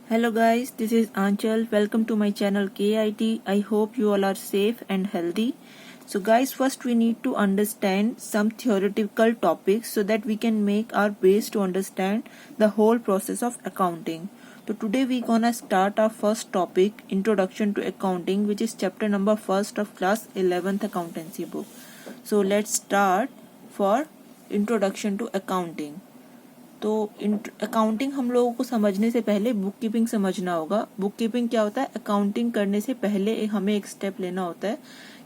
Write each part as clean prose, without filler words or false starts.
Hello guys, this is Anchal. Welcome to my channel KIT. I hope you all are safe and healthy. So guys, first we need to understand some theoretical topics so that we can make our base to understand the whole process of accounting. So today we gonna start our first topic, Introduction to Accounting, which is chapter number 1st of class 11th accountancy book. So let's start for Introduction to Accounting. तो accounting हम लोगों को समझने से पहले book keeping समझना होगा. Book keeping क्या होता है? अकाउंटिंग करने से पहले हमें एक स्टेप लेना होता है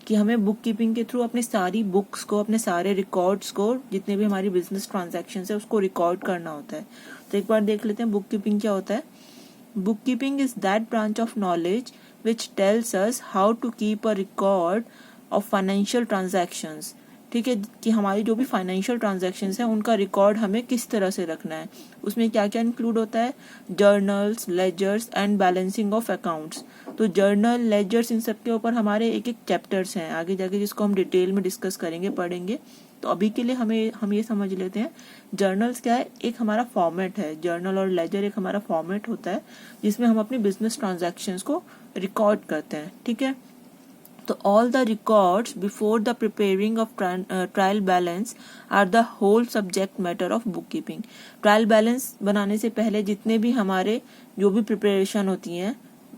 कि हमें बुक कीपिंग के थ्रू अपनी सारी बुक्स को, अपने सारे रिकॉर्ड्स को, जितने भी हमारी बिजनेस ट्रांजैक्शन है उसको रिकॉर्ड करना होता है. तो एक बार देख लेते हैं बुक कीपिंग क्या होता है. Book keeping is that branch of knowledge which tells us how to keep a record of financial transactions. ठीक है, कि हमारी जो भी फाइनेंशियल ट्रांजैक्शंस हैं उनका रिकॉर्ड हमें किस तरह से रखना है. उसमें क्या क्या इंक्लूड होता है? Journals, ledgers and balancing of accounts. तो जर्नल, लेजर्स, इन सब के ऊपर हमारे एक एक चैप्टर्स हैं आगे जाके जिसको हम डिटेल में डिस्कस करेंगे, पढ़ेंगे. तो अभी के लिए हम ये समझ लेते हैं जर्नल्स क्या है. एक हमारा फॉर्मेट है, जर्नल और लेजर एक हमारा फॉर्मेट होता है जिसमें हम अपनी बिजनेस ट्रांजैक्शंस को रिकॉर्ड करते हैं. ठीक है, तो all the records before the preparing of trial balance are the whole subject matter of bookkeeping. Trial balance बनाने से पहले जितने भी हमारे जो भी प्रिपरेशन होती हैं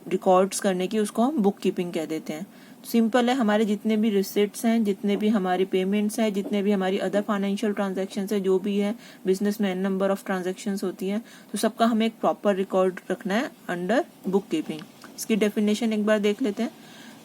रिकॉर्ड्स करने की, उसको हम बुक कीपिंग कह देते हैं. सिंपल है, हमारे जितने भी रिसिट्स हैं, जितने भी हमारी पेमेंट्स हैं, जितने भी हमारी अदर फाइनेंशियल ट्रांजैक्शंस है, जो भी है बिजनेस में एन नंबर ऑफ ट्रांजैक्शंस होती हैं, तो सबका हमें एक प्रॉपर रिकॉर्ड रखना है अंडर बुक कीपिंग. इसकी डेफिनेशन एक बार देख लेते हैं.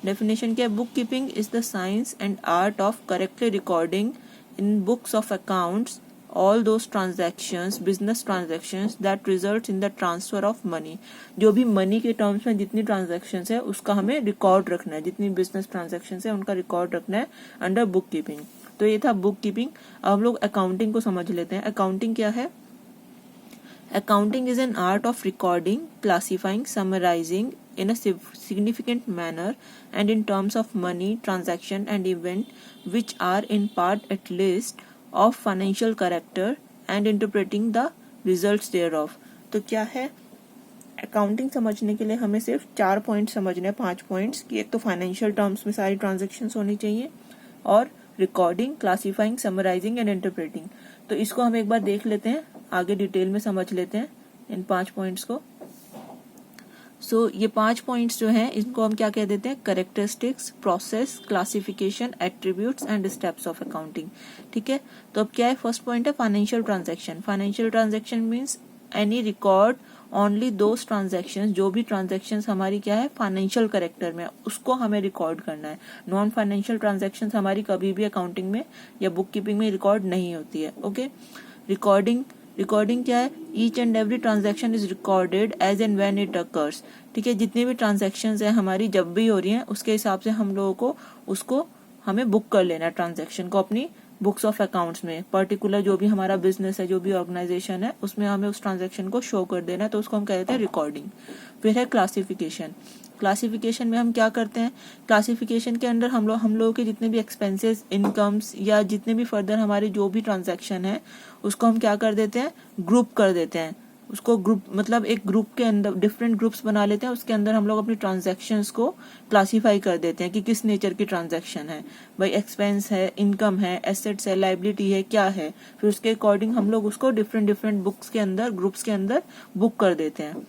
डेफिनेशन क्या है? Book keeping is the science and art of correctly recording in books of accounts all those transactions, business transactions that result in the transfer of money. जो भी money के टर्म्स में जितनी ट्रांजैक्शंस है उसका हमें रिकॉर्ड रखना है, जितनी बिजनेस ट्रांजैक्शंस है उनका रिकॉर्ड रखना है अंडर बुक कीपिंग. तो ये था बुक कीपिंग. अब हम लोग अकाउंटिंग को समझ लेते हैं. अकाउंटिंग क्या है? Accounting is an art of recording, classifying, summarizing in a significant manner and in terms of money, transaction and event which are in part at least of financial character and interpreting the results thereof. तो क्या है? Accounting समझने के लिए हमें सिर्फ 4 point समझने हैं, 5 पॉइंट्स कि एक तो फाइनेंशियल टर्म्स में सारी ट्रांजेक्शन्स होनी चाहिए और recording, classifying, summarising and interpreting. तो इसको हम एक बार देख लेते हैं, आगे डिटेल में समझ लेते हैं इन 5 पॉइंट्स को. सो ये 5 पॉइंट्स जो हैं इनको हम क्या कह देते हैं? Characteristics, process, classification, attributes and steps of accounting. ठीक है, तो अब क्या है? फर्स्ट पॉइंट है financial transaction. Financial transaction means any record only those transactions, जो भी ट्रांजैक्शंस हमारी क्या है फाइनेंशियल करेक्टर में, उसको हमें रिकॉर्ड करना है. नॉन फाइनेंशियल ट्रांजैक्शंस हमारी कभी भी अकाउंटिंग में या बुक कीपिंग में रिकॉर्ड नहीं होती है. ओके, रिकॉर्डिंग क्या है? Each and every transaction is recorded as and when it occurs. ठीक है, जितनी भी ट्रांजैक्शंस है हमारी जब भी हो रही हैं उसके हिसाब से हम लोगों को उसको हमें बुक कर लेना है, ट्रांजैक्शन को अपनी बुक्स ऑफ अकाउंट्स में. पर्टिकुलर जो भी हमारा बिजनेस है, जो भी ऑर्गेनाइजेशन है, उसमें हमें उस ट्रांजैक्शन को शो कर देना है, तो उसको हम कहते हैं रिकॉर्डिंग. फिर है क्लासिफिकेशन. क्लासिफिकेशन में हम क्या करते हैं? क्लासिफिकेशन के अंदर हम लोगों के जितने भी एक्सपेंसेस, इनकम्स या जितने भी फर्दर हमारे जो भी ट्रांजैक्शन है उसको हम क्या कर देते हैं? ग्रुप कर देते हैं. उसको ग्रुप मतलब एक ग्रुप के अंदर डिफरेंट ग्रुप्स बना लेते हैं, उसके अंदर हम लोग अपनी ट्रांजैक्शंस को क्लासीफाई कर देते हैं कि किस नेचर की ट्रांजैक्शन है. भाई एक्सपेंस है, इनकम है, एसेट्स है, लाइबिलिटी है, क्या है. फिर उसके अकॉर्डिंग हम लोग उसको डिफरेंट बुक्स के अंदर, ग्रुप्स के अंदर बुक कर देते हैं.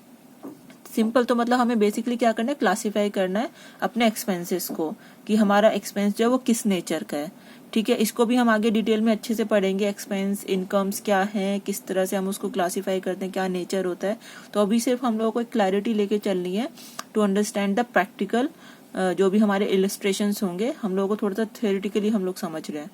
सिंपल, तो मतलब हमें बेसिकली क्या करना है? क्लासीफाई करना है अपने एक्सपेंसेस को कि हमारा एक्सपेंस जो है वो किस नेचर का है. ठीक है, इसको भी हम आगे डिटेल में अच्छे से पढ़ेंगे. एक्सपेंस, इनकम्स क्या है, किस तरह से हम उसको क्लासीफाई करते हैं, क्या नेचर होता है. तो अभी सिर्फ हम लोगों को एक क्लैरिटी लेके चलनी है टू अंडरस्टैंड द प्रैक्टिकल. जो भी हमारे इलस्ट्रेशंस होंगे हम लोगों को थोड़ा सा थियोरेटिकली हम लोग समझ रहे हैं.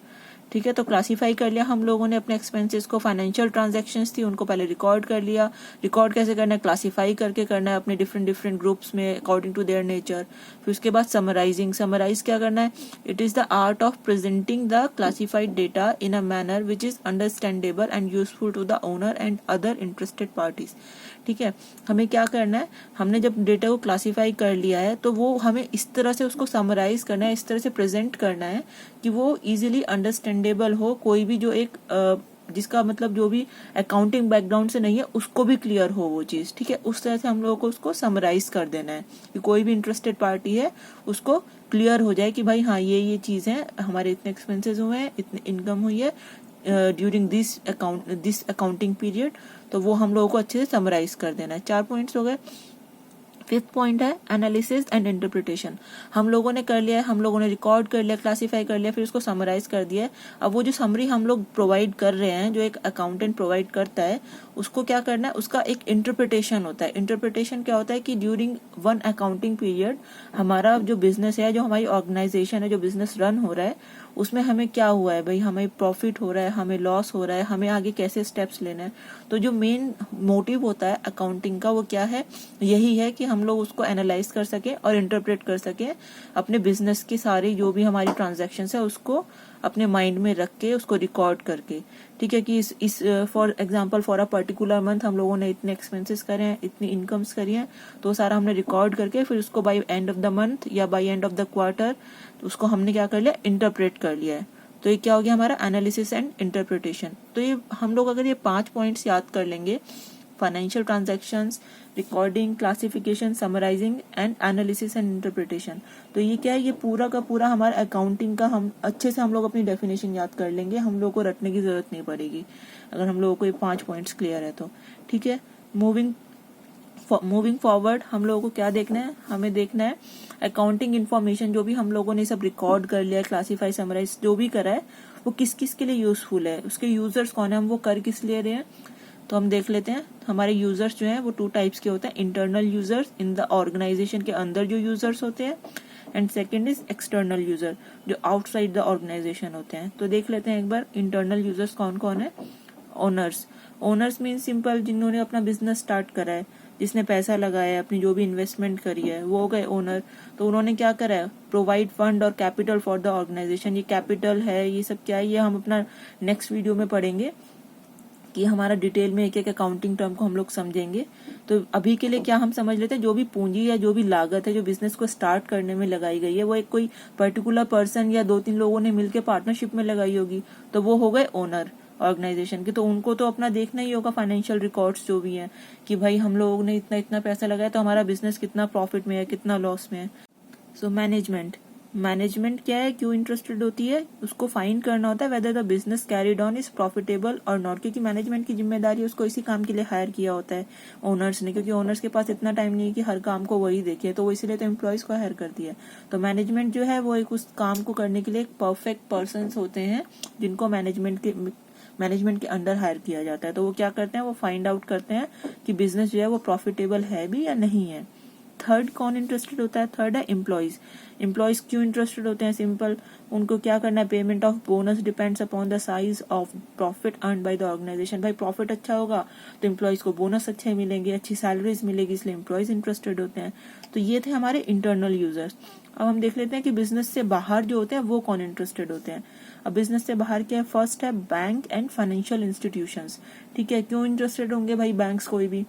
ठीक है, तो क्लासीफाई कर लिया हम लोगों ने अपने एक्सपेंसेस को. फाइनेंशियल ट्रांजैक्शंस थी उनको पहले रिकॉर्ड कर लिया. रिकॉर्ड कैसे करना है? क्लासीफाई करके करना है अपने डिफरेंट ग्रुप्स में अकॉर्डिंग टू देयर नेचर. फिर उसके बाद समराइजिंग. समराइज क्या करना है? It is the art of presenting the classified data in a manner which is understandable and useful to the owner and other interested parties. ठीक है, हमें क्या करना है? हमने जब डेटा को क्लासीफाई कर लिया है तो वो हमें इस तरह से उसको समराइज करना है, इस तरह से प्रेजेंट करना है कि वो इजीली अंडरस्टैंडेबल हो. कोई भी जो एक जिसका मतलब जो भी अकाउंटिंग बैकग्राउंड से नहीं है उसको भी क्लियर हो वो चीज़, ठीक है। उस तरह से हम लोगों को उसको समराइज कर देना है कि कोई भी इंटरेस्टेड पार्टी है उसको क्लियर हो जाए कि भाई हाँ ये चीज़ है, हमारे इतने एक्सपेंसेस हुए हैं, इतनी इनकम हुई है ड्यूरिंग दिस अकाउंटिंग पीरियड। तो वो हम लोगों को अच्छे से समराइज कर देना है। 4 पॉइंट्स हो गए। फिफ्थ पॉइंट है एनालिसिस एंड इंटरप्रिटेशन। हम लोगों ने कर लिया है, हम लोगों ने रिकॉर्ड कर लिया, क्लासीफाई कर लिया, फिर उसको समराइज कर दिया है। अब वो जो समरी हम लोग प्रोवाइड कर रहे हैं, जो एक अकाउंटेंट प्रोवाइड करता है, उसको क्या करना है, उसका एक इंटरप्रिटेशन होता है। इंटरप्रिटेशन क्या होता है कि ड्यूरिंग वन अकाउंटिंग पीरियड हमारा जो बिजनेस है, जो हमारी ऑर्गेनाइजेशन है, जो बिजनेस रन हो रहा है, उसमें हमें क्या हुआ है भाई, हमें प्रॉफिट हो रहा है, हमें लॉस हो रहा है, हमें आगे कैसे स्टेप्स लेना है। तो जो मेन मोटिव होता है अकाउंटिंग का वो क्या है, यही है कि हम लोग उसको एनालाइज कर सकें और इंटरप्रेट कर सकें अपने बिजनेस की सारी जो भी हमारी ट्रांजैक्शंस है उसको अपने माइंड में रख के उसको रिकॉर्ड करके, ठीक है, कि इस for example for a particular month हम लोगों ने इतने एक्सपेंसेस करे हैं, इतनी इनकम्स करी हैं, तो सारा हमने रिकॉर्ड करके फिर उसको by end of the month या by end of the quarter उसको हमने क्या कर लिया, इंटरप्रेट कर लिया है। तो ये क्या हो गया हमारा एनालिसिस एंड इंटरप्रिटेशन। तो ये हम लोग अगर ये 5 पॉइंट्स याद कर लेंगे, financial transactions, recording, classification, summarising and analysis and interpretation, तो ये क्या है, ये पूरा का पूरा हमारा अकाउंटिंग का हम अच्छे से हम लोग अपनी डेफिनेशन याद कर लेंगे। हम लोग को रटने की जरूरत नहीं पड़ेगी अगर हम लोगों को ये 5 पॉइंट्स क्लियर है तो, ठीक है। मूविंग फॉरवर्ड हम लोगों को क्या देखना है, हमें देखना है अकाउंटिंग इन्फॉर्मेशन जो भी हम लोगों ने सब रिकॉर्ड कर लिया, क्लासीफाई, समराइज जो भी करा है, वो किस किस के लिए यूजफुल है, उसके यूजर्स कौन है, हम वो कर किस लिए रहे हैं। तो हम देख लेते हैं हमारे यूजर्स जो हैं वो 2 टाइप्स के होते हैं, internal users in the organisation के अंदर जो यूजर्स होते हैं, and second is external user जो आउटसाइड द ऑर्गेनाइजेशन होते हैं। तो देख लेते हैं एक बार इंटरनल यूजर्स कौन कौन है। ओनर्स मीन सिंपल, जिन्होंने अपना बिजनेस स्टार्ट करा है, जिसने पैसा लगाया है, अपनी जो भी इन्वेस्टमेंट करी है, वो हो गए ओनर। तो उन्होंने क्या करा है, प्रोवाइड फंड और कैपिटल फॉर द ऑर्गेनाइजेशन। ये कैपिटल है, ये सब क्या है, ये हम अपना नेक्स्ट वीडियो में पढ़ेंगे कि हमारा डिटेल में एक एक अकाउंटिंग टर्म को हम लोग समझेंगे। तो अभी के लिए क्या हम समझ लेते हैं, जो भी पूंजी या जो भी लागत है जो बिजनेस को स्टार्ट करने में लगाई गई है, वो एक कोई पर्टिकुलर पर्सन या 2-3 लोगों ने मिलकर पार्टनरशिप में लगाई होगी, तो वो हो गए ओनर ऑर्गेनाइजेशन के। तो उनको तो अपना देखना ही होगा फाइनेंशियल रिकॉर्ड्स जो भी हैं कि भाई हम लोगों ने इतना इतना पैसा लगाया, तो हमारा बिजनेस कितना प्रॉफिट में है, कितना लॉस में है। सो मैनेजमेंट क्या है, क्यों इंटरेस्टेड होती है, उसको फाइंड करना होता है whether the business carried on is profitable और नॉट, क्योंकि मैनेजमेंट की जिम्मेदारी है, उसको इसी काम के लिए हायर किया होता है ओनर्स ने, क्योंकि ओनर्स के पास इतना टाइम नहीं है कि हर काम को वही देखे, तो वो इसीलिए तो एम्प्लॉयज को हायर कर दिया। तो मैनेजमेंट जो है वो एक उस काम को करने के लिए एक परफेक्ट पर्सन होते हैं जिनको मैनेजमेंट के अंडर हायर किया जाता है। तो वो क्या करते हैं, वो फाइंड आउट करते हैं कि बिजनेस जो है वो प्रॉफिटेबल है भी या नहीं है। थर्ड कौन इंटरेस्टेड होता है, थर्ड है एम्प्लॉयज क्यों इंटरेस्टेड होते हैं, सिंपल, उनको क्या करना है, payment of bonus depends upon the size of profit earn by the organisation. भाई प्रॉफिट अच्छा होगा तो एम्प्लॉयज को बोनस अच्छे मिलेंगे, अच्छी सैलरीज मिलेगी, इसलिए एम्प्लॉयज इंटरेस्टेड होते हैं। तो ये थे हमारे इंटरनल यूजर्स। अब हम देख लेते हैं कि बिजनेस से बाहर जो होते हैं वो कौन इंटरेस्टेड होते हैं। अब बिजनेस से बाहर क्या है, फर्स्ट है बैंक एंड फाइनेंशियल इंस्टीट्यूशंस, ठीक है। क्यों इंटरेस्टेड होंगे भाई बैंक्स, कोई भी,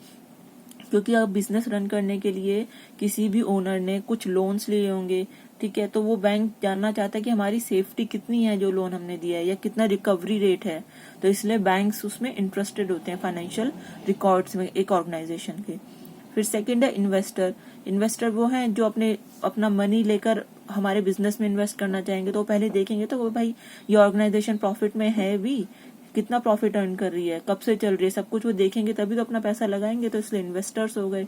क्योंकि अब बिजनेस रन करने के लिए किसी भी ओनर ने कुछ लोन्स लिए होंगे, ठीक है, तो वो बैंक जानना चाहता है कि हमारी सेफ्टी कितनी है जो लोन हमने दिया है, या कितना रिकवरी रेट है। तो इसलिए बैंक्स उसमें इंटरेस्टेड होते हैं फाइनेंशियल रिकॉर्ड्स में एक ऑर्गेनाइजेशन के। फिर सेकंड है इन्वेस्टर वो हैं जो अपना मनी लेकर हमारे बिजनेस में इन्वेस्ट करना चाहेंगे। तो पहले देखेंगे तो वो भाई ये ऑर्गेनाइजेशन प्रॉफिट में है भी, कितना प्रॉफिट अर्न कर रही है, कब से चल रही है, सब कुछ वो देखेंगे तभी तो अपना पैसा लगाएंगे, तो इसलिए इन्वेस्टर्स हो गए।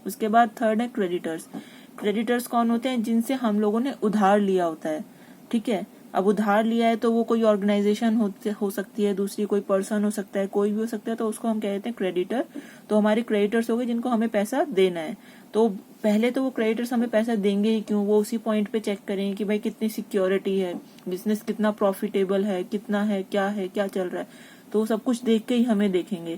उसके बाद थर्ड है क्रेडिटर्स कौन होते हैं, जिनसे हम लोगों ने उधार लिया होता है, ठीक है। अब उधार लिया है तो वो कोई ऑर्गेनाइजेशन हो सकती है, दूसरी कोई पर्सन हो सकता है, कोई भी हो सकता है, तो उसको हम कहते हैं क्रेडिटर। तो हमारे क्रेडिटर्स हो गए जिनको हमें पैसा देना है। तो पहले तो वो क्रेडिटर्स हमें पैसा देंगे ही क्यों, वो उसी पॉइंट पे चेक करेंगे कि भाई कितनी सिक्योरिटी है, बिजनेस कितना प्रॉफिटेबल है, कितना है, क्या चल रहा है, तो सब कुछ देख के ही हमें देखेंगे।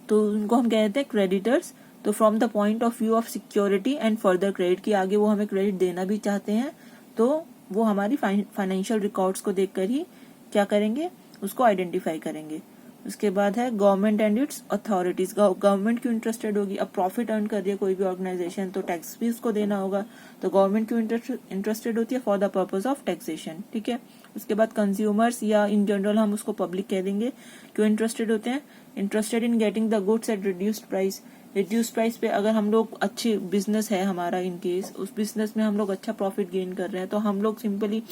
तो उनको हम कहते हैं क्रेडिटर्स। तो from the point of view of security and further credit, की आगे वो हमें क्रेडिट देना भी चाहते हैं, तो वो हमारी फाइनेंशियल रिकॉर्ड्स को देखकर ही क्या करेंगे, उसको आइडेंटिफाई करेंगे। उसके बाद है government and it's authorities. Government क्यों इंटरेस्टेड होगी? अब प्रॉफिट अर्न कर रही है कोई भी ऑर्गेनाइजेशन तो टैक्स भी उसको देना होगा, तो गवर्नमेंट क्यों इंटरेस्टेड होती है? For the purpose of taxation, ठीक है। उसके बाद कंज्यूमर्स या इन जनरल हम उसको पब्लिक कह देंगे, क्यों इंटरेस्टेड होते हैं? Interested in getting the goods at reduced price. Reduce price पे अगर हम लोग अच्छी बिजनेस है हमारा, इन केस उस बिजनेस में हम लोग अच्छा प्रॉफिट गेन कर रहे हैं, तो हम लोग सिंपली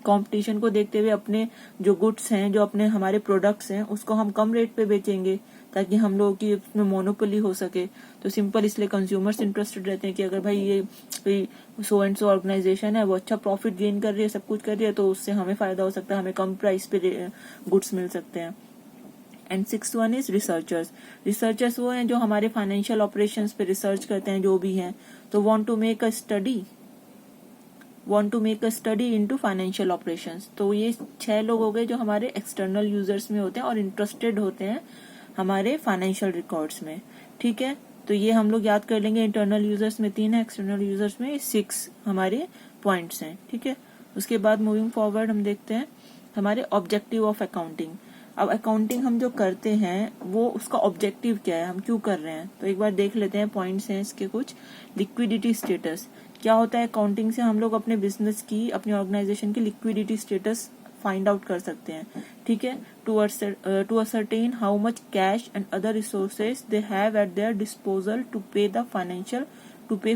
कंपटीशन को देखते हुए अपने जो गुड्स हैं, जो अपने हमारे प्रोडक्ट्स हैं, उसको हम कम रेट पे बेचेंगे ताकि हम लोगों की उसमें मोनोपोली हो सके। तो सिंपल इसलिए कंज्यूमर्स इंटरेस्टेड रहते हैं कि अगर भाई ये कोई सो एंड सो ऑर्गेनाइजेशन है वो अच्छा प्रॉफिट गेन कर रही है, सब कुछ कर रही है, तो उससे हमें फायदा हो सकता है, हमें कम प्राइस पे गुड्स मिल सकते हैं। And 6th one is researchers. Researchers वो हैं जो हमारे फाइनेंशियल ऑपरेशंस पे रिसर्च करते हैं, जो भी हैं, तो want to make a study into financial operations. तो ये 6 लोग हो गए जो हमारे एक्सटर्नल यूजर्स में होते हैं और इंटरेस्टेड होते हैं हमारे फाइनेंशियल रिकॉर्ड्स में, ठीक है। तो ये हम लोग याद कर लेंगे, इंटरनल यूजर्स में 3 है, एक्सटर्नल यूजर्स में 6 हमारे पॉइंट्स हैं, ठीक है। उसके बाद मूविंग फॉरवर्ड हम देखते हैं हमारे ऑब्जेक्टिव ऑफ अकाउंटिंग। अब अकाउंटिंग हम जो करते हैं वो उसका ऑब्जेक्टिव क्या है, हम क्यों कर रहे हैं, तो एक बार देख लेते हैं। पॉइंट्स हैं इसके कुछ। लिक्विडिटी स्टेटस, क्या होता है? अकाउंटिंग से हम लोग अपने बिजनेस की, अपनी ऑर्गेनाइजेशन की लिक्विडिटी स्टेटस फाइंड आउट कर सकते हैं, ठीक है। To ascertain how much cash and other resources they have at their disposal to pay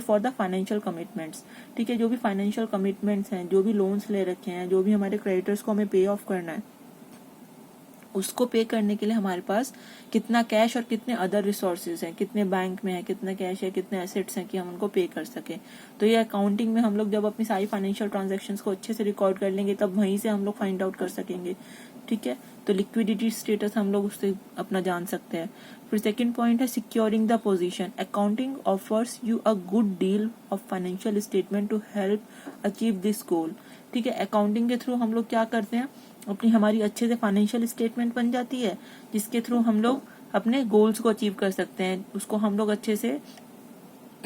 for the financial commitments, ठीक है। जो भी फाइनेंशियल कमिटमेंट्स हैं, जो भी लोन्स ले रखे हैं, जो भी हमारे क्रेडिटर्स को हमें पे ऑफ करना है, उसको पे करने के लिए हमारे पास कितना कैश और कितने अदर रिसोर्सेज हैं, कितने बैंक में है, कितना कैश है, कितने एसेट्स हैं कि हम उनको पे कर सके। तो ये अकाउंटिंग में हम लोग जब अपनी सारी फाइनेंशियल ट्रांजैक्शंस को अच्छे से रिकॉर्ड कर लेंगे तब वहीं से हम लोग फाइंड आउट कर सकेंगे, ठीक है। तो लिक्विडिटी स्टेटस हम लोग उससे अपना जान सकते हैं। फिर सेकंड पॉइंट है securing the position. Accounting offers you a good deal of financial statement to help achieve this goal, ठीक है। अकाउंटिंग के थ्रू हम लोग क्या करते हैं, अपनी हमारी अच्छे से फाइनेंशियल स्टेटमेंट बन जाती है, जिसके थ्रू हम लोग अपने गोल्स को अचीव कर सकते हैं। उसको हम लोग अच्छे से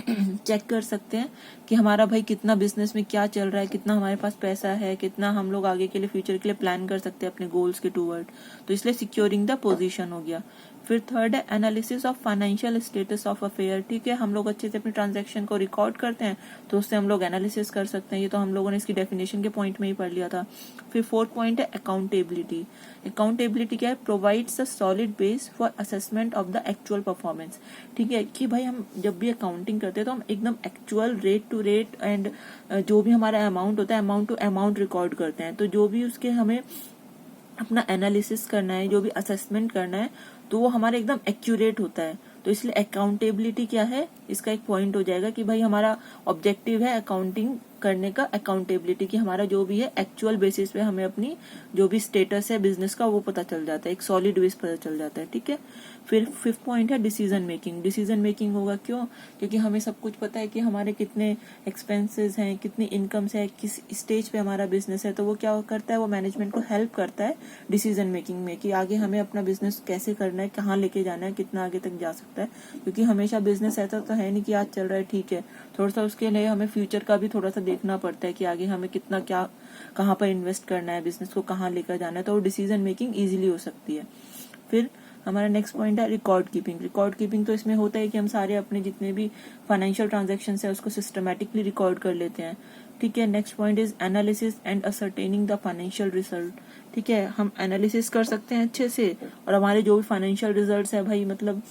चेक कर सकते हैं कि हमारा भाई कितना बिजनेस में क्या चल रहा है, कितना हमारे पास पैसा है, कितना हम लोग आगे के लिए, फ्यूचर के लिए प्लान कर सकते हैं अपने गोल्स के टूवर्ड। तो इसलिए सिक्योरिंग द पोजीशन हो गया। फिर थर्ड है analysis of financial status of affair, ठीक है। हम लोग अच्छे से अपनी ट्रांजैक्शन को रिकॉर्ड करते हैं तो उससे हम लोग एनालिसिस कर सकते हैं। ये तो हम लोगों ने इसकी डेफिनेशन के पॉइंट में ही पढ़ लिया था। फिर फोर्थ पॉइंट है अकाउंटेबिलिटी। अकाउंटेबिलिटी क्या है? Provides a solid base for assessment of the actual performance, ठीक है। कि भाई हम जब भी अकाउंटिंग करते हैं तो हम एकदम actual rate to rate and जो भी हमारा अमाउंट होता है अमाउंट टू अमाउंट रिकॉर्ड करते हैं। तो जो भी उसके हमें अपना एनालिसिस करना है, जो भी असेसमेंट करना है, तो वो हमारा एकदम एक्यूरेट होता है। तो इसलिए अकाउंटेबिलिटी क्या है, इसका एक पॉइंट हो जाएगा कि भाई हमारा ऑब्जेक्टिव है अकाउंटिंग करने का, अकाउंटेबिलिटी की हमारा जो भी है एक्चुअल बेसिस पे हमें अपनी जो भी स्टेटस है बिजनेस का वो पता चल जाता है, एक सॉलिड बेस पता चल जाता है, ठीक है। फिर फिफ्थ पॉइंट है डिसीजन मेकिंग। डिसीजन मेकिंग होगा क्यों? क्योंकि हमें सब कुछ पता है कि हमारे कितने एक्सपेंसेस हैं, कितनी इनकम्स है, किस स्टेज पे हमारा बिजनेस है, तो वो क्या करता है, वो मैनेजमेंट को हेल्प करता है डिसीजन मेकिंग में कि आगे हमें अपना बिजनेस कैसे करना है, कहाँ लेके जाना है, कितना आगे तक जा सकता है। क्योंकि हमेशा बिजनेस ऐसा तो है नहीं कि आज चल रहा है ठीक है, थोड़ा सा उसके लिए हमें फ्यूचर का भी थोड़ा सा देखना पड़ता है कि आगे हमें कितना क्या कहाँ पर इन्वेस्ट करना है, बिजनेस को कहाँ लेकर जाना है, तो डिसीजन मेकिंग इजीली हो सकती है। फिर हमारा नेक्स्ट पॉइंट है रिकॉर्ड कीपिंग। रिकॉर्ड कीपिंग तो इसमें होता है कि हम सारे अपने जितने भी फाइनेंशियल ट्रांजैक्शन है उसको सिस्टमैटिकली रिकॉर्ड कर लेते हैं, ठीक है। Next point is analysis and ascertaining the financial result, ठीक है। हम एनालिसिस कर सकते हैं अच्छे से और हमारे जो भी फाइनेंशियल रिजल्ट है भाई, मतलब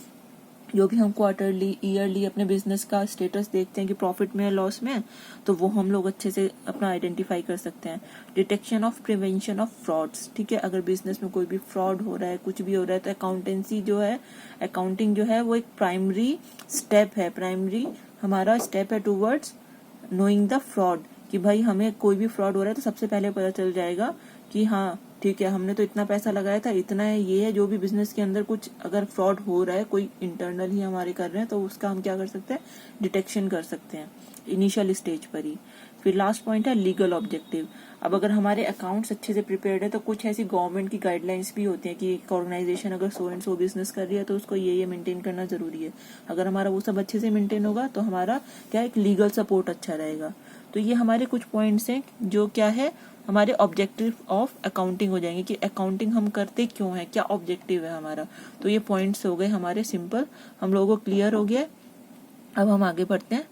जो भी हम क्वार्टरली ईयरली अपने बिजनेस का स्टेटस देखते हैं कि प्रॉफिट में है लॉस में, तो वो हम लोग अच्छे से अपना आइडेंटिफाई कर सकते हैं। Detection of prevention of frauds, ठीक है। अगर बिजनेस में कोई भी फ्रॉड हो रहा है, कुछ भी हो रहा है, तो अकाउंटेंसी जो है, अकाउंटिंग जो है वो एक प्राइमरी स्टेप है, प्राइमरी हमारा स्टेप है टूवर्ड्स नोइंग द फ्रॉड, कि भाई हमें कोई भी फ्रॉड हो रहा है तो सबसे पहले पता चल जाएगा कि हाँ ठीक है, हमने तो इतना पैसा लगाया था, इतना है, ये है। जो भी बिजनेस के अंदर कुछ अगर फ्रॉड हो रहा है, कोई इंटरनल ही हमारे कर रहे हैं, तो उसका हम क्या कर सकते हैं, डिटेक्शन कर सकते हैं इनिशियल स्टेज पर ही। फिर लास्ट पॉइंट है लीगल ऑब्जेक्टिव। अब अगर हमारे अकाउंट्स अच्छे से प्रिपेयर्ड है तो कुछ ऐसी गवर्नमेंट की गाइडलाइंस भी होती है कि एक ऑर्गेनाइजेशन अगर सो एंड सो बिजनेस कर रही है तो उसको ये मेंटेन करना जरूरी है। अगर हमारा वो सब अच्छे से मेंटेन होगा तो हमारा क्या एक लीगल सपोर्ट अच्छा रहेगा। तो ये हमारे कुछ पॉइंट्स हैं जो क्या है, हमारे ऑब्जेक्टिव ऑफ अकाउंटिंग हो जाएंगे कि अकाउंटिंग हम करते क्यों है, क्या ऑब्जेक्टिव है हमारा। तो ये पॉइंट्स हो गए हमारे सिंपल, हम लोगों को क्लियर हो गया। अब हम आगे बढ़ते हैं।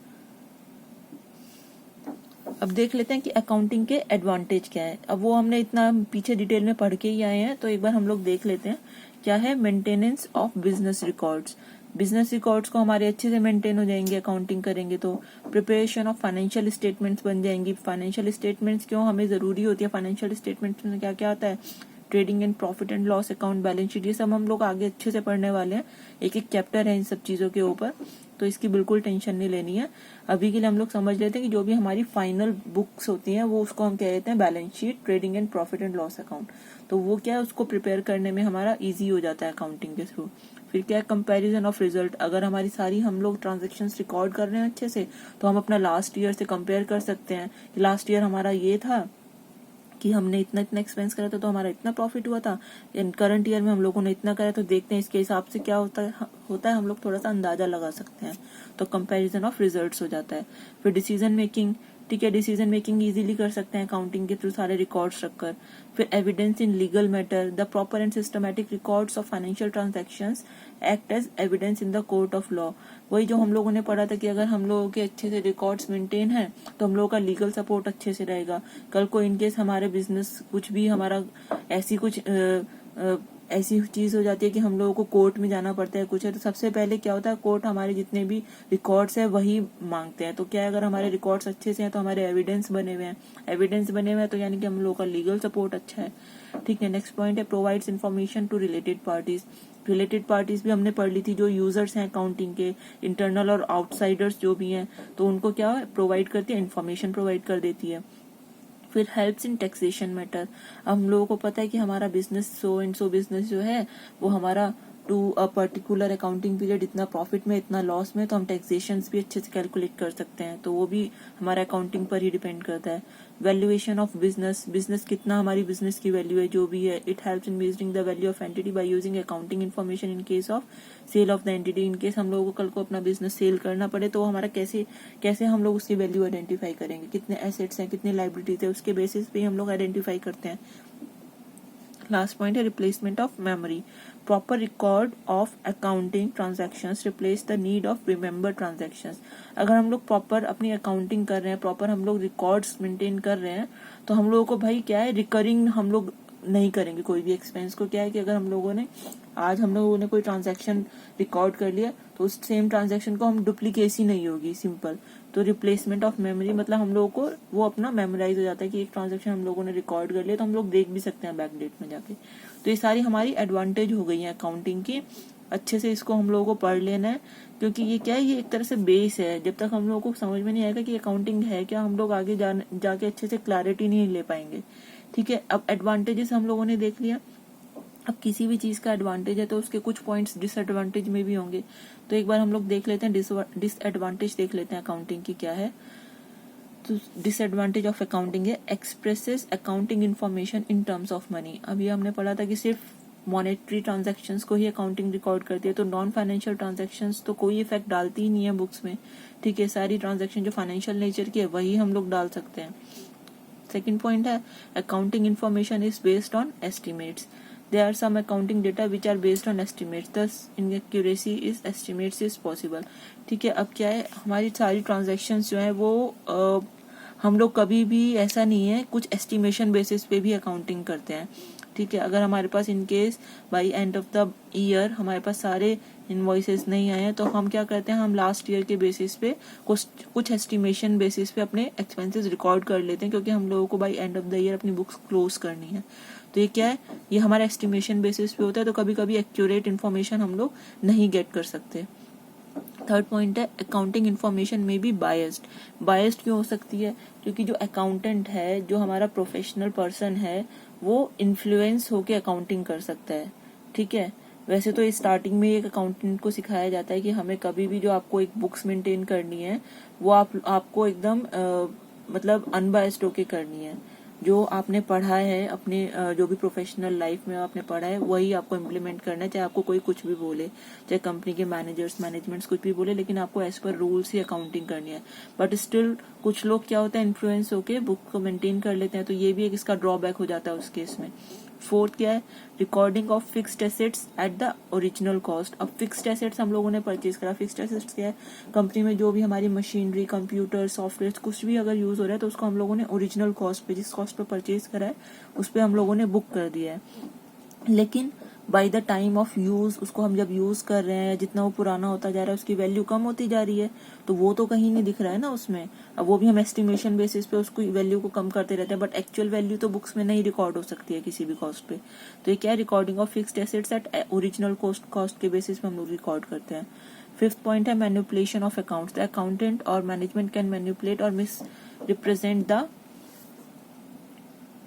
अब देख लेते हैं कि अकाउंटिंग के एडवांटेज क्या है। अब वो हमने इतना पीछे डिटेल में पढ़ के ही आए हैं, तो एक बार हम लोग देख लेते हैं क्या है। Maintenance of business records, business records को हमारे अच्छे से मेंटेन हो जाएंगे अकाउंटिंग करेंगे तो। प्रिपरेशन ऑफ फाइनेंशियल स्टेटमेंट्स बन जाएंगी। फाइनेंशियल स्टेटमेंट्स क्यों हमें जरूरी होती है, फाइनेंशियल स्टेटमेंट्स में क्या क्या आता है, trading and profit and loss account, balance sheet, ये सब हम लोग आगे अच्छे से पढ़ने वाले हैं। एक एक चैप्टर है इन सब चीजों के ऊपर, तो इसकी बिल्कुल टेंशन नहीं लेनी है। अभी के लिए हम लोग समझ लेते हैं कि जो भी हमारी फाइनल बुक्स होती हैं वो उसको हम कह देते हैं balance sheet, trading and profit and loss account. तो वो क्या है, उसको प्रिपेयर करने में हमारा इजी हो जाता है अकाउंटिंग के थ्रू। फिर क्या है, कंपैरिजन ऑफ रिजल्ट। अगर हमारी सारी हम लोग ट्रांजेक्शन्स रिकॉर्ड कर रहे हैं अच्छे से, तो हम अपना लास्ट ईयर से कंपेयर कर सकते हैं कि लास्ट ईयर हमारा ये था कि हमने इतना इतना एक्सपेंस करा था तो हमारा इतना प्रॉफिट हुआ था, करंट ईयर में हम लोगों ने इतना करा, तो देखते हैं इसके हिसाब से क्या होता है हम लोग थोड़ा सा अंदाजा लगा सकते हैं। तो कंपैरिजन ऑफ रिजल्ट्स हो जाता है। फिर डिसीजन मेकिंग, ठीक है, डिसीजन मेकिंग इजीली कर सकते हैं अकाउंटिंग के थ्रू सारे रिकॉर्ड्स रखकर। फिर evidence in legal matter, the proper and systematic records of financial transactions act as evidence in the court of law. वही जो हम लोगों ने पढ़ा था कि अगर हम लोगों के अच्छे से रिकॉर्ड्स मेंटेन है तो हम लोगों का लीगल सपोर्ट अच्छे से रहेगा। कल को इनकेस हमारे बिजनेस कुछ भी हमारा ऐसी चीज हो जाती है कि हम लोगों को कोर्ट में जाना पड़ता है कुछ है, तो सबसे पहले क्या होता है, कोर्ट हमारे जितने भी रिकॉर्ड्स है वही मांगते हैं। तो क्या है, अगर हमारे रिकॉर्ड्स अच्छे से हैं तो हमारे एविडेंस बने हुए हैं, एविडेंस बने हुए हैं तो यानी कि हम लोगों का लीगल सपोर्ट अच्छा है। ठीक है, नेक्स्ट पॉइंट है provides information to related parties. Related parties भी हमने पढ़ ली थी, जो यूजर्स हैं अकाउंटिंग के, इंटरनल और आउटसाइडर्स जो भी हैं, तो उनको क्या प्रोवाइड करती है, इन्फॉर्मेशन प्रोवाइड कर देती है। फिर हेल्प्स इन टैक्सेशन मैटर। हम लोगों को पता है कि हमारा business so and so business जो है वो हमारा to a particular accounting period इतना प्रॉफिट में इतना लॉस में, तो हम टैक्सेशन भी अच्छे से कैलकुलेट कर सकते हैं, तो वो भी हमारा अकाउंटिंग पर ही डिपेंड करता है। वैल्यूएशन ऑफ बिजनेस, बिजनेस कितना हमारी बिजनेस की वैल्यू है जो भी है। It helps in measuring the value of entity by using accounting information in case of sale of the entity. In case हम लोगों को कल को अपना बिजनेस सेल करना पड़े तो हमारा कैसे हम लोग उसकी वैल्यू आइडेंटिफाई करेंगे, कितने एसेट्स हैं कितने लाइबिलिटीज है, उसके बेसिस पे हम लोग आइडेंटिफाई करते हैं। लास्ट पॉइंट है replacement of memory. Proper record of accounting transactions replace the need of remember transactions. अगर हम लोग प्रॉपर अपनी अकाउंटिंग कर रहे हैं, प्रॉपर हम लोग रिकॉर्ड्स मेंटेन कर रहे हैं, तो हम लोगों को भाई क्या है, रिकरिंग हम लोग नहीं करेंगे कोई भी एक्सपेंस को। क्या है कि अगर हम लोगों ने कोई ट्रांजैक्शन रिकॉर्ड कर लिया तो उस सेम ट्रांजैक्शन को हम डुप्लीकेसी नहीं होगी, सिंपल। तो रिप्लेसमेंट ऑफ मेमोरी मतलब हम लोगों को वो अपना मेमोराइज हो जाता है कि एक ट्रांजैक्शन हम लोगों ने रिकॉर्ड कर लिया तो हम लोग देख भी सकते हैं बैक डेट में जाके। तो ये सारी हमारी एडवांटेज हो गई है अकाउंटिंग की। अच्छे से इसको हम लोगों को पढ़ लेना है, क्योंकि ये क्या है, ये एक तरह से बेस है। जब तक हम लोगों को समझ में नहीं आएगा कि अकाउंटिंग है क्या, हम लोग आगे जाके अच्छे से क्लैरिटी नहीं ले पाएंगे। ठीक है, अब एडवांटेजेस हम लोगों ने देख लिया। अब किसी भी चीज का एडवांटेज है तो उसके कुछ पॉइंट्स डिसएडवांटेज में भी होंगे, तो एक बार हम लोग देख लेते हैं डिसएडवांटेज देख लेते हैं अकाउंटिंग की क्या है। तो डिसएडवांटेज ऑफ अकाउंटिंग है expresses accounting information in terms of money. अभी हमने पढ़ा था कि सिर्फ मॉनेटरी ट्रांजैक्शंस को ही अकाउंटिंग रिकॉर्ड करती है, तो नॉन फाइनेंशियल ट्रांजैक्शंस तो कोई इफेक्ट डालती ही नहीं है बुक्स में। ठीक है, सारी ट्रांजैक्शन जो फाइनेंशियल नेचर की है वही हम लोग डाल सकते हैं। सेकेंड पॉइंट है accounting information is based on estimates. There are some accounting data which are based on estimates, thus inaccuracy is estimates is possible. ठीक है, अब क्या है, हमारी सारी ट्रांजैक्शंस जो है वो हम लोग कभी भी ऐसा नहीं है, कुछ एस्टिमेशन बेसिस पे भी अकाउंटिंग करते हैं। ठीक है, अगर हमारे पास in case by end of the year हमारे पास सारे इनवॉइसेस नहीं आए हैं तो हम क्या करते हैं, हम लास्ट ईयर के बेसिस पे कुछ एस्टिमेशन बेसिस पे अपने एक्सपेंसेस रिकॉर्ड कर लेते हैं, क्योंकि हम लोगों को by end of the year अपनी बुक्स क्लोज करनी है। तो ये क्या है, ये हमारा एस्टिमेशन बेसिस पे होता है, तो कभी कभी एक्यूरेट इन्फॉर्मेशन हम लोग नहीं गेट कर सकते। थर्ड पॉइंट है अकाउंटिंग इन्फॉर्मेशन में भी बायस्ड। बायस्ड क्यों हो सकती है, क्योंकि जो अकाउंटेंट है, जो हमारा प्रोफेशनल पर्सन है, वो इन्फ्लुएंस होके अकाउंटिंग कर सकता है। ठीक है, वैसे तो स्टार्टिंग में एक अकाउंटेंट को सिखाया जाता है कि हमें कभी भी जो आपको एक बुक्स मेंटेन करनी है वो आपको एकदम मतलब अनबायस्ड होके करनी है। जो आपने पढ़ा है अपने जो भी प्रोफेशनल लाइफ में आपने पढ़ा है वही आपको इम्प्लीमेंट करना है, चाहे आपको कोई कुछ भी बोले, चाहे कंपनी के मैनेजमेंट्स कुछ भी बोले, लेकिन आपको एज पर रूल्स ही अकाउंटिंग करनी है। बट स्टिल कुछ लोग क्या होता है, इन्फ्लुएंस होके बुक को मेंटेन कर लेते हैं, तो ये भी एक इसका ड्रॉबैक हो जाता है उस केस में। फोर्थ क्या है, recording of fixed assets at the original cost. अब फिक्स्ड एसेट्स हम लोगों ने परचेज करा, फिक्स्ड एसेट्स क्या है, कंपनी में जो भी हमारी मशीनरी, कंप्यूटर, सॉफ्टवेयर कुछ भी अगर यूज हो रहा है तो उसको हम लोगों ने ओरिजिनल कॉस्ट पे, जिस कॉस्ट पे परचेज करा है उस पे हम लोगों ने बुक कर दिया है। लेकिन by the time of use उसको हम जब यूज कर रहे हैं, जितना वो पुराना होता जा रहा है उसकी वैल्यू कम होती जा रही है, तो वो तो कहीं नहीं दिख रहा है ना उसमें। अब वो भी हम एस्टिमेशन बेसिस पे उसको वैल्यू को कम करते रहते हैं, बट एक्चुअल वैल्यू तो बुक्स में नहीं रिकॉर्ड हो सकती है किसी भी कॉस्ट पे। तो ये क्या है, recording of fixed assets at original cost के बेसिस पे हम लोग रिकॉर्ड करते हैं। फिफ्थ पॉइंट है manipulation of accounts. The accountant और मैनेजमेंट कैन मैनिपुलेट और misrepresent the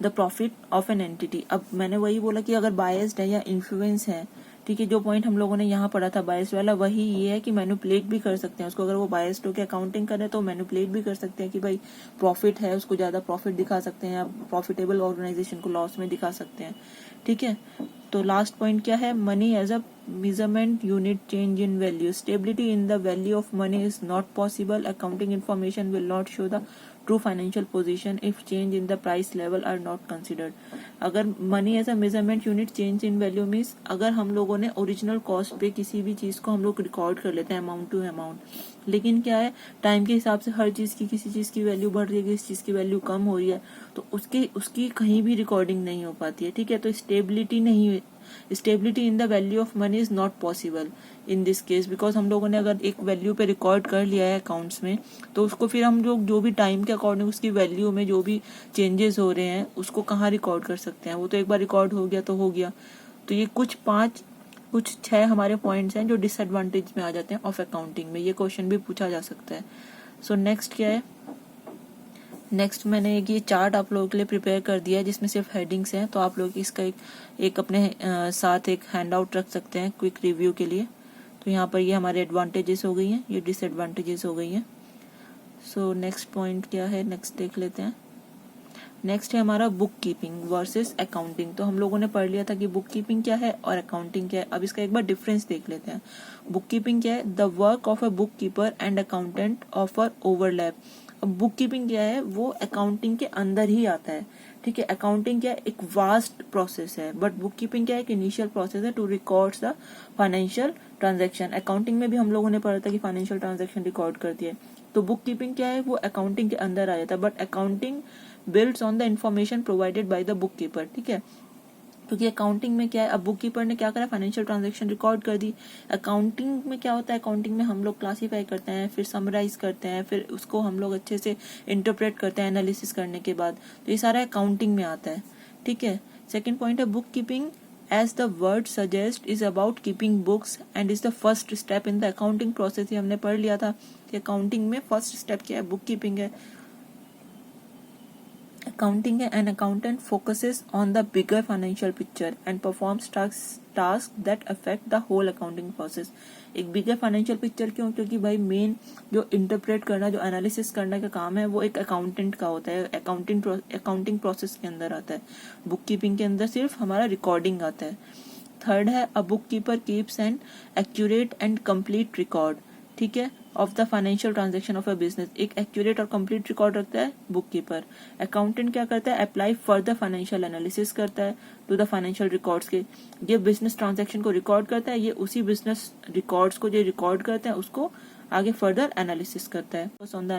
profit of an entity. अब मैंने वही बोला कि अगर बायस्ड है या इन्फ्लुएंस है, ठीक है, जो पॉइंट हम लोगों ने यहाँ पढ़ा था बायस्ड वाला, वही ये है कि मैनिपुलेट भी कर सकते हैं उसको। अगर वो बायस्ड होकर अकाउंटिंग करे तो मैनिपुलेट भी कर सकते हैं कि भाई प्रॉफिट है, उसको ज्यादा प्रॉफिट दिखा सकते हैं, या प्रॉफिटेबल ऑर्गेनाइजेशन को लॉस में दिखा सकते हैं, ठीक है। तो लास्ट पॉइंट क्या है, money as a measurement unit change in value. Stability in the value of money is not possible. Accounting information will not show the true financial position if change in the price level are not considered. अगर money as a measurement unit change in value means अगर हम लोगों ने original cost पे किसी भी चीज को हम लोग रिकॉर्ड कर लेते हैं अमाउंट टू अमाउंट, लेकिन क्या है टाइम के हिसाब से हर चीज की, किसी चीज की वैल्यू बढ़ रही है, किसी चीज की वैल्यू कम हो रही है, तो उसकी कहीं भी रिकॉर्डिंग नहीं हो पाती है, ठीक है। तो stability in the value of money is not possible in this case, because हम लोगों ने अगर एक वैल्यू पे रिकॉर्ड कर लिया है अकाउंट्स में, तो उसको फिर हम लोग जो भी टाइम के अकॉर्डिंग उसकी वैल्यू में जो भी चेंजेस हो रहे हैं उसको कहाँ रिकॉर्ड कर सकते हैं। वो तो एक बार रिकॉर्ड हो गया तो हो गया। तो ये कुछ 6 हमारे पॉइंट्स हैं जो डिसएडवांटेज में आ जाते हैं ऑफ अकाउंटिंग में। ये क्वेश्चन भी पूछा जा सकता है। सो नेक्स्ट क्या है, नेक्स्ट मैंने ये चार्ट आप लोगों के लिए प्रिपेयर कर दिया है जिसमें सिर्फ हेडिंग्स हैं, तो आप लोग इसका एक अपने साथ एक हैंड आउट रख सकते हैं क्विक रिव्यू के लिए। तो यहाँ पर ये हमारे एडवांटेजेस हो गई हैं, ये डिसएडवांटेजेस हो गई हैं। सो नेक्स्ट पॉइंट क्या है, नेक्स्ट देख लेते हैं। नेक्स्ट है हमारा बुक कीपिंग वर्सेस अकाउंटिंग। तो हम लोगों ने पढ़ लिया था कि बुक कीपिंग क्या है और अकाउंटिंग क्या है। अब इसका एक बार डिफरेंस देख लेते हैं। बुक कीपिंग क्या है, the work of a book keeper and accountant offer overlap. अब बुक कीपिंग क्या है, वो अकाउंटिंग के अंदर ही आता है, ठीक है। अकाउंटिंग क्या है, एक वास्ट प्रोसेस है, बट बुक कीपिंग क्या है, एक इनिशियल प्रोसेस है to record the financial transaction. Accounting में भी हम लोगों ने पढ़ा था कि फाइनेंशियल ट्रांजेक्शन रिकॉर्ड करती है। तो बुक कीपिंग क्या है, वो अकाउंटिंग के अंदर आ जाता है, but accounting builds on the information provided by the book keeper, ठीक है। क्योंकि अकाउंटिंग में क्या है, अब बुक कीपर ने क्या करा, फाइनेंशियल ट्रांजैक्शन रिकॉर्ड कर दी। अकाउंटिंग में क्या होता है, अकाउंटिंग में हम लोग क्लासीफाई करते हैं, फिर समराइज करते हैं, फिर उसको हम लोग अच्छे से इंटरप्रेट करते हैं एनालिसिस करने के बाद। तो ये सारा अकाउंटिंग में आता है, ठीक है। सेकेंड पॉइंट है book keeping as the word suggest is about keeping books and is the first step in the accounting process. ये हमने पढ़ लिया था कि अकाउंटिंग में फर्स्ट स्टेप क्या है, बुक कीपिंग है। Accounting, an accountant focuses on the bigger financial picture and performs tasks that affect the whole accounting process. एक बिगर फाइनेंशियल पिक्चर क्यों, क्योंकि भाई मेन जो इंटरप्रेट करना, जो एनालिसिस करने का काम है वो एक अकाउंटेंट का होता है, अकाउंटिंग प्रोसेस के अंदर आता है। बुक कीपिंग के अंदर सिर्फ हमारा रिकॉर्डिंग आता है। थर्ड है a book keeper keeps an accurate and complete record, ठीक है, of the financial transaction of a business. एक एक्यूरेट और कंप्लीट रिकॉर्ड रखता है बुक कीपर। अकाउंटेंट क्या करता है, अप्लाई फर्दर फाइनेंशियल एनालिसिस करता है टू द फाइनेंशियल रिकॉर्ड्स के। ये बिजनेस ट्रांजेक्शन को रिकॉर्ड करता है, ये उसी बिजनेस रिकॉर्ड्स को जो रिकॉर्ड करते हैं उसको आगे फर्दर एनालिसिस करता है। ऑन द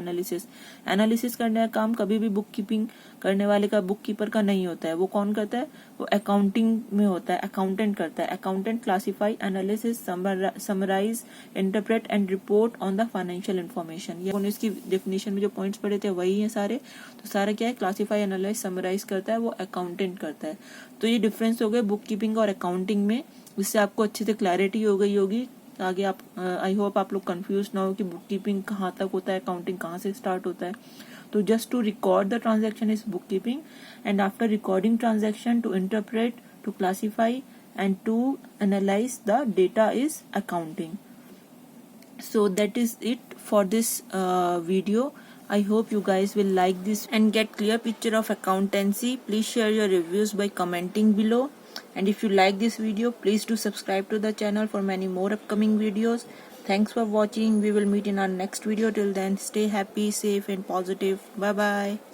एनालिसिस करने का काम कभी भी बुक कीपिंग करने वाले का, बुक कीपर का नहीं होता है। वो कौन करता है, वो अकाउंटिंग में होता है, अकाउंटेंट करता है। Accountant classify, analysis, summarise, interpret and report on the financial information. ये इसकी डेफिनेशन में जो पॉइंट्स पढ़े थे वही है सारे। तो सारा क्या है, क्लासीफाई, एनालाइज, समराइज करता है वो अकाउंटेंट करता है। तो ये डिफरेंस हो गए बुक कीपिंग और अकाउंटिंग में, जिससे आपको अच्छे से क्लैरिटी हो गई होगी। आगे आप आई होप आप लोग कंफ्यूज ना हो कि बुक कीपिंग कहाँ तक होता है, अकाउंटिंग कहाँ से स्टार्ट होता है। तो just to record the transaction is book keeping, and after recording transaction to interpret, to classify and to analyse the data is accounting. So that is it for this video. I hope you guys will like this and get clear picture of accountancy. Please share your reviews by commenting below. And if you like this video, please do subscribe to the channel for many more upcoming videos. Thanks for watching. We will meet in our next video. Till then, stay happy, safe and positive. Bye bye.